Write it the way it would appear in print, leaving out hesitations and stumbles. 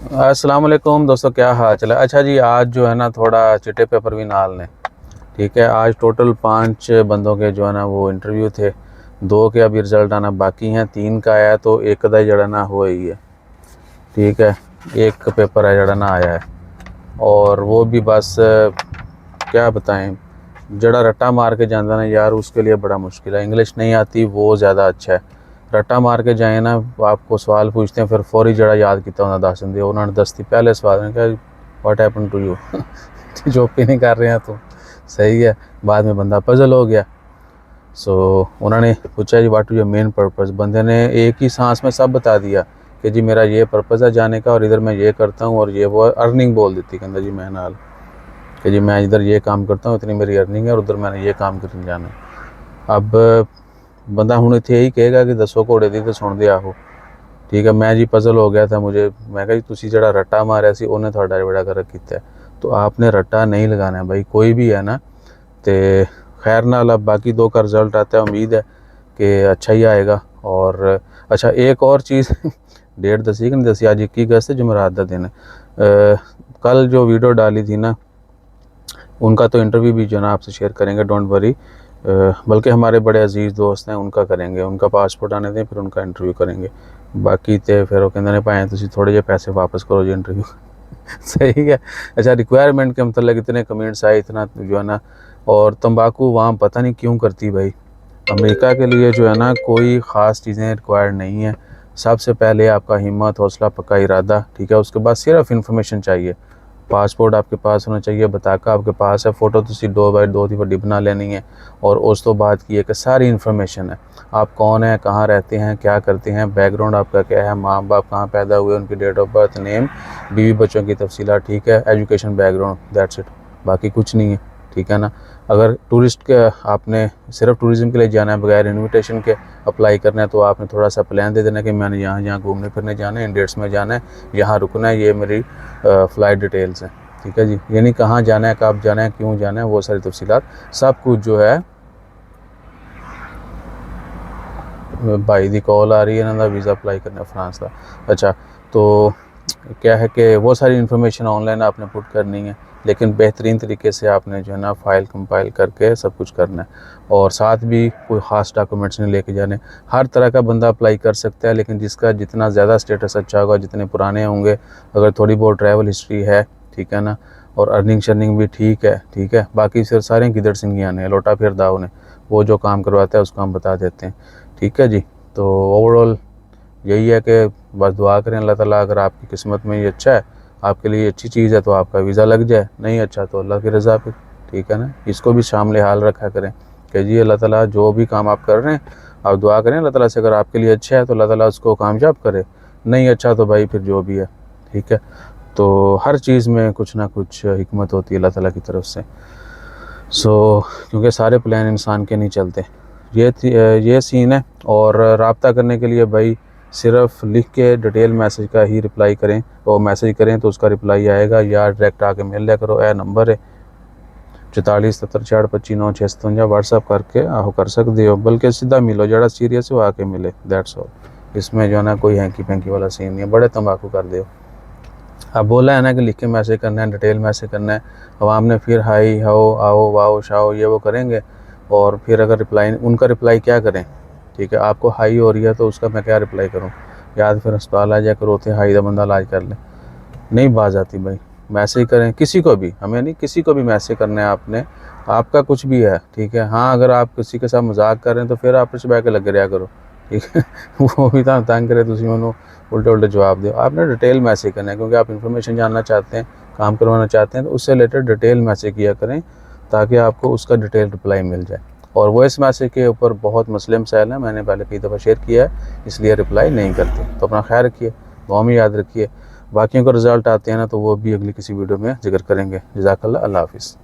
अस्सलाम वालेकुम दोस्तों, क्या हाल चल है। अच्छा जी, आज जो है ना थोड़ा चिट्टे पेपर भी नाल ने। ठीक है, आज टोटल 5 बंदों के जो है ना वो इंटरव्यू थे। 2 के अभी रिज़ल्ट आना बाकी हैं, 3 का आया तो एक का जड़ा ना हो ही है। ठीक है, एक पेपर है जड़ा ना आया है, और वो भी बस क्या बताएं, जड़ा रट्टा मार के जाना ना यार, उसके लिए बड़ा मुश्किल है। इंग्लिश नहीं आती वो ज़्यादा अच्छा है। रट्टा मार के जाए ना, आपको सवाल पूछते हैं फिर फौरी जड़ा याद किया उन्होंने दस दिंदे, उन्होंने दस्ती पहले सवाल ने कहा what happen to you job भी नहीं कर रहे हैं तो सही है। बाद में बंदा पजल हो गया। सो उन्होंने पूछा जी what is your main purpose. बंदे ने एक ही सांस में सब बता दिया कि जी मेरा ये पर्पज़ है जाने का, और इधर मैं ये करता हूँ, और ये वो अर्निंग बोल देती कहता जी मैं नाल कि जी मैं इधर ये काम करता हूँ, इतनी मेरी अर्निंग है, और उधर मैंने ये काम करने जाना है। अब बंदा हूँ इतने यही कहेगा कि दसो घोड़े दी तो सुन दे आहो। ठीक है, मैं जी पजल हो गया था। मैं कहा जी तुसी जड़ा रट्टा मारिया सी उन्हें थोड़ा बड़ा कर किया है, तो आपने रट्टा नहीं लगाना है भाई, कोई भी है ना। तो खैर नाल अब बाकी 2 का रिज़ल्ट आता है, उम्मीद है कि अच्छा ही आएगा। और अच्छा एक और चीज़ डेट दसी कि नहीं दसी, आज 21 अगस्त है, जुमेरात का दिन है। कल जो वीडियो डाली थी ना, उनका तो इंटरव्यू भी जो है ना आपसे शेयर करेंगे, डोंट वरी। बल्कि हमारे बड़े अजीज़ दोस्त हैं उनका करेंगे, उनका पासपोर्ट आने दें फिर उनका इंटरव्यू करेंगे। बाकी तो फिर वो कहते हैं भाई तुम थोड़े जे पैसे वापस करो जी इंटरव्यू सही है। अच्छा, रिक्वायरमेंट के मतलब इतने कमेंट्स आए, इतना जो है ना। और तंबाकू वहाँ पता नहीं क्यों करती भाई। अमेरिका के लिए जो है ना कोई ख़ास चीज़ें रिक्वायर्ड नहीं है। सबसे पहले आपका हिम्मत, हौसला, पक्का इरादा। ठीक है, उसके बाद सिर्फ इन्फॉर्मेशन चाहिए। पासपोर्ट आपके पास होना चाहिए, बताका आपके पास है, फोटो तुसी 2x2 की वड्डी बना लेनी है। और उस तो बाद की एक सारी इन्फॉर्मेशन है, आप कौन है, कहाँ रहते हैं, क्या करते हैं, बैकग्राउंड आपका क्या है, माँ बाप कहाँ पैदा हुए, उनकी डेट ऑफ बर्थ, नेम, बीवी बच्चों की तफसीलात। ठीक है, एजुकेशन बैकग्राउंड, दैट्स इट, बाकी कुछ नहीं है। ठीक है ना। अगर टूरिस्ट के आपने सिर्फ टूरिज़म के लिए जाना है, बगैर इन्विटेशन के अप्लाई करना है, तो आपने थोड़ा सा प्लान दे देना कि मैंने यहाँ यहाँ घूमने फिरने जाना है, इन डेट्स में जाना है, यहाँ रुकना है, ये मेरी फ़्लाइट डिटेल्स हैं। ठीक है जी, यानी कहाँ जाना है, कब जाना है, क्यों जाना है, वो सारी तफसीलात सब कुछ जो है। भाई दी कॉल आ रही है ना, वीज़ा अप्लाई करना फ्रांस का। अच्छा, तो क्या है कि वो सारी इन्फॉर्मेशन ऑनलाइन आपने पुट करनी है, लेकिन बेहतरीन तरीके से आपने जो है ना फ़ाइल कंपाइल करके सब कुछ करना है। और साथ भी कोई ख़ास डॉक्यूमेंट्स नहीं लेके जाने। हर तरह का बंदा अप्लाई कर सकता है, लेकिन जिसका जितना ज़्यादा स्टेटस अच्छा होगा, जितने पुराने होंगे, अगर थोड़ी बहुत ट्रैवल हिस्ट्री है, ठीक है ना, और अर्निंग शर्निंग भी ठीक है। ठीक है, बाकी फिर सारे गिदड़ सिंगियाँ ने लोटा फिर दाव ने, वो जो काम करवाता है उसको हम बता देते हैं। ठीक है जी। तो ओवरऑल यही है कि बस दुआ करें अल्लाह ताला, अगर आपकी किस्मत में ये अच्छा है, आपके लिए अच्छी चीज़ है, तो आपका वीज़ा लग जाए, नहीं अच्छा तो अल्लाह की रज़ा पे। ठीक है ना, इसको भी शामिल हाल रखा करें कि जी अल्लाह ताला जो भी काम आप कर रहे हैं, आप दुआ करें अल्लाह ताला से, अगर आपके लिए अच्छा है तो अल्लाह ताला उसको कामयाब करे, नहीं अच्छा तो भाई फिर जो भी है। ठीक है, तो हर चीज़ में कुछ ना कुछ हिकमत होती है अल्लाह ताला की तरफ से। क्योंकि सारे प्लान इंसान के नहीं चलते। ये सीन है। और रब्ता करने के लिए भाई सिर्फ लिख के डिटेल मैसेज का ही रिप्लाई करें, और मैसेज करें तो उसका रिप्लाई आएगा, या डायरेक्ट आके मिल लिया करो। ए नंबर है 44 77 425 9 6 57, व्हाट्सअप करके आहो कर सकते हो, बल्कि सीधा मिलो, जरा सीरियस हो आके मिले, दैट्स ऑल। इसमें जो है ना कोई हैंकी फैंकी वाला सीन नहीं है, बड़े तंबाकू कर दो। अब बोला है ना कि लिख के मैसेज करना है, डिटेल मैसेज करना है। अब आपने फिर हाई हाओ आओ वाओ शाओ ये वो करेंगे, और फिर अगर रिप्लाई, उनका रिप्लाई क्या करें। ठीक है, आपको हाई हो रही है तो उसका मैं क्या रिप्लाई करूं, या फिर अस्पताल आ जाकर रोते हाई का बंदा इलाज कर ले, नहीं बात आती भाई। मैसेज करें किसी को भी, हमें नहीं, किसी को भी मैसेज करना है आपने, आपका कुछ भी है। ठीक है, हाँ अगर आप किसी के साथ मजाक कर रहे हैं तो फिर आप उस बह के लगे रहा करो। ठीक है वो भी तो तंग करे, तुम उन्होंने उल्टे उल्टे जवाब दो। आपने डिटेल मैसेज करना है, क्योंकि आप इन्फॉर्मेशन जानना चाहते हैं, काम करवाना चाहते हैं, तो उससे रिलेटेड डिटेल मैसेज किया करें, ताकि आपको उसका डिटेल रिप्लाई मिल जाए। और वॉइस मैसेज के ऊपर बहुत मसले मसाइल हैं, मैंने पहले कई दफ़ा शेयर किया है, इसलिए रिप्लाई नहीं करते। तो अपना ख्याल रखिए, दुआ में याद रखिए। बाकियों का रिज़ल्ट आते हैं ना, तो वो भी अगली किसी वीडियो में जिक्र करेंगे। जज़ाकल्लाह, अल्लाह हाफ़िज़।